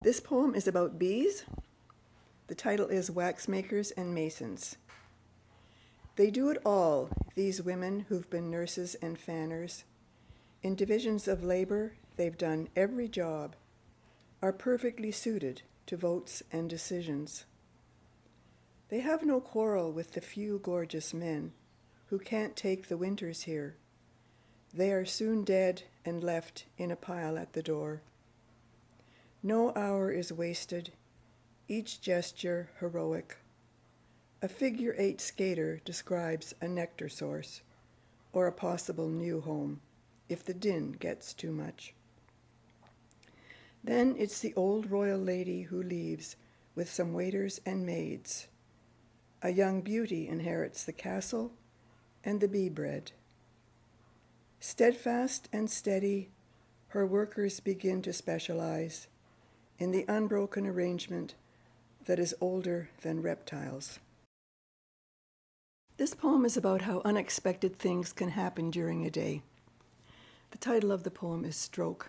This poem is about bees. The title is Waxmakers and Masons. They do it all, these women who've been nurses and fanners. In divisions of labor, they've done every job, are perfectly suited to votes and decisions. They have no quarrel with the few gorgeous men who can't take the winters here. They are soon dead and left in a pile at the door. No hour is wasted, each gesture heroic. A figure-8 skater describes a nectar source or a possible new home if the din gets too much. Then it's the old royal lady who leaves with some waiters and maids. A young beauty inherits the castle and the bee bread. Steadfast and steady, her workers begin to specialize in the unbroken arrangement that is older than reptiles. This poem is about how unexpected things can happen during a day. The title of the poem is Stroke.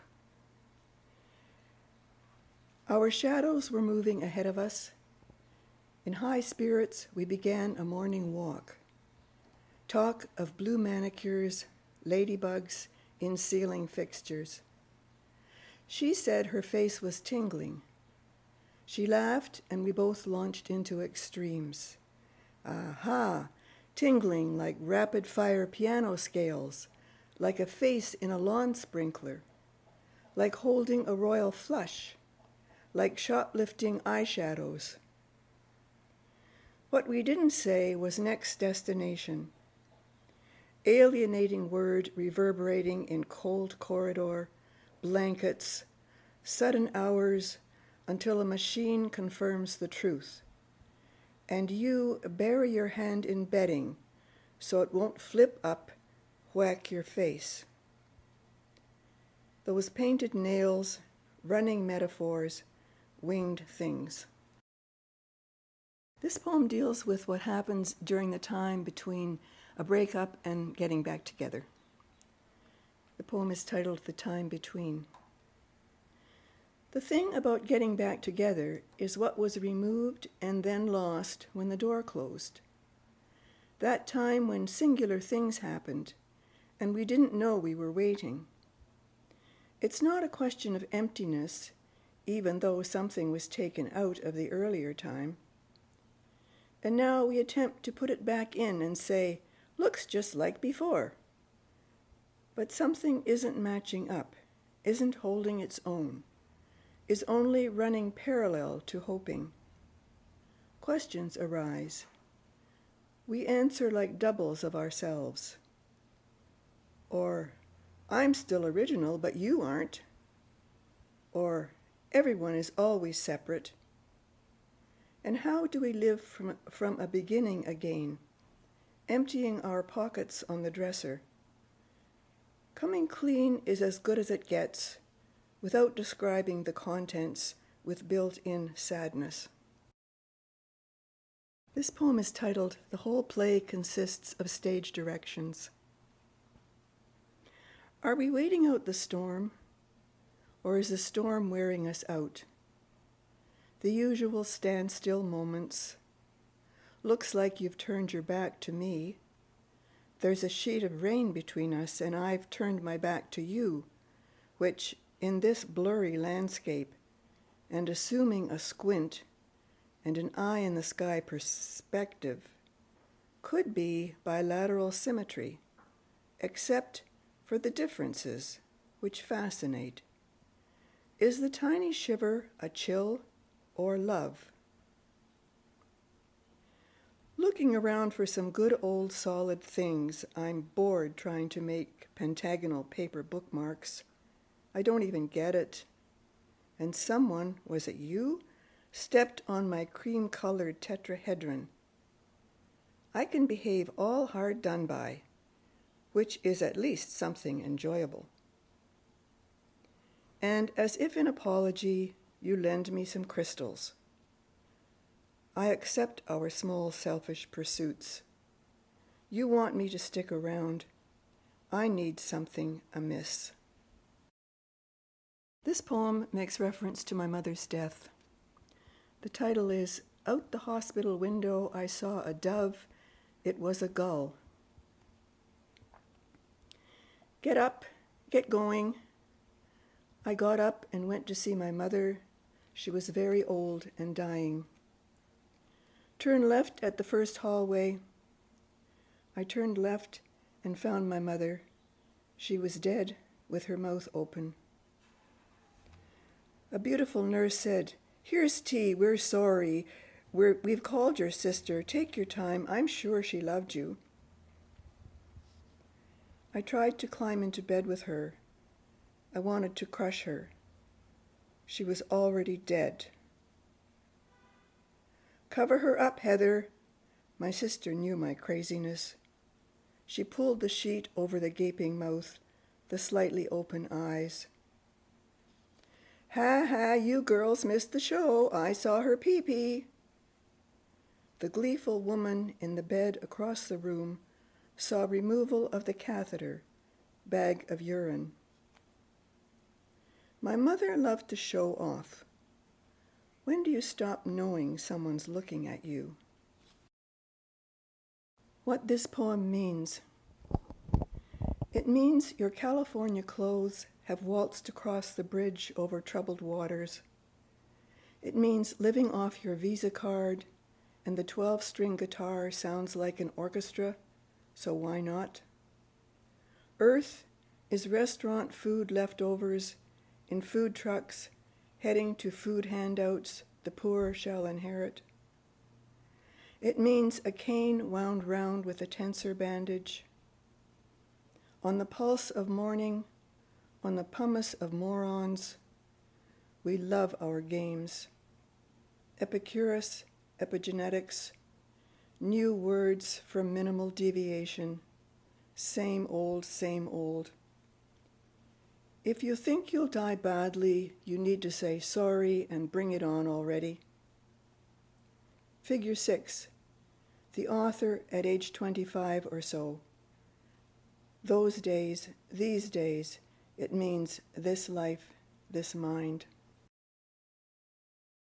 Our shadows were moving ahead of us. In high spirits, we began a morning walk. Talk of blue manicures, ladybugs in ceiling fixtures. She said her face was tingling. She laughed, and we both launched into extremes. Aha! Tingling like rapid-fire piano scales, like a face in a lawn sprinkler, like holding a royal flush, like shoplifting eyeshadows. What we didn't say was next destination. Alienating word reverberating in cold corridor, blankets, sudden hours until a machine confirms the truth. And you bury your hand in bedding so it won't flip up, whack your face. Those painted nails, running metaphors, winged things. This poem deals with what happens during the time between a breakup and getting back together. The poem is titled The Time Between. The thing about getting back together is what was removed and then lost when the door closed. That time when singular things happened and we didn't know we were waiting. It's not a question of emptiness, even though something was taken out of the earlier time. And now we attempt to put it back in and say, looks just like before. But something isn't matching up, isn't holding its own, is only running parallel to hoping. Questions arise. We answer like doubles of ourselves. Or, I'm still original, but you aren't. Or, everyone is always separate. And how do we live from a beginning again, emptying our pockets on the dresser? Coming clean is as good as it gets, without describing the contents with built-in sadness. This poem is titled, The Whole Play Consists of Stage Directions. Are we waiting out the storm, or is the storm wearing us out? The usual standstill moments. Looks like you've turned your back to me. There's a sheet of rain between us, and I've turned my back to you, which, in this blurry landscape, and assuming a squint and an eye-in-the-sky perspective, could be bilateral symmetry, except for the differences which fascinate. Is the tiny shiver a chill or love? Looking around for some good old solid things, I'm bored trying to make pentagonal paper bookmarks. I don't even get it. And someone, was it you, stepped on my cream-colored tetrahedron. I can behave all hard done by, which is at least something enjoyable. And as if in apology, you lend me some crystals. I accept our small selfish pursuits. You want me to stick around. I need something amiss. This poem makes reference to my mother's death. The title is Out the Hospital Window I Saw a Dove, It Was a Gull. Get up, get going. I got up and went to see my mother. She was very old and dying. Turn left at the first hallway. I turned left and found my mother. She was dead with her mouth open. A beautiful nurse said, "Here's tea, we're sorry. We've called your sister. Take your time. I'm sure she loved you." I tried to climb into bed with her. I wanted to crush her. She was already dead. "Cover her up, Heather." My sister knew my craziness. She pulled the sheet over the gaping mouth, the slightly open eyes. "Ha ha, you girls missed the show. I saw her pee-pee." The gleeful woman in the bed across the room saw removal of the catheter, bag of urine. My mother loved to show off. When do you stop knowing someone's looking at you? What this poem means. It means your California clothes have waltzed across the bridge over troubled waters. It means living off your Visa card, and the 12-string guitar sounds like an orchestra, so why not? Earth is restaurant food leftovers in food trucks heading to food handouts the poor shall inherit. It means a cane wound round with a tensor bandage. On the pulse of morning, on the pumice of morons, we love our games. Epicurus, epigenetics, new words from minimal deviation, same old, same old. If you think you'll die badly, you need to say sorry and bring it on already. Figure 6, the author at age 25 or so. Those days, these days, it means this life, this mind.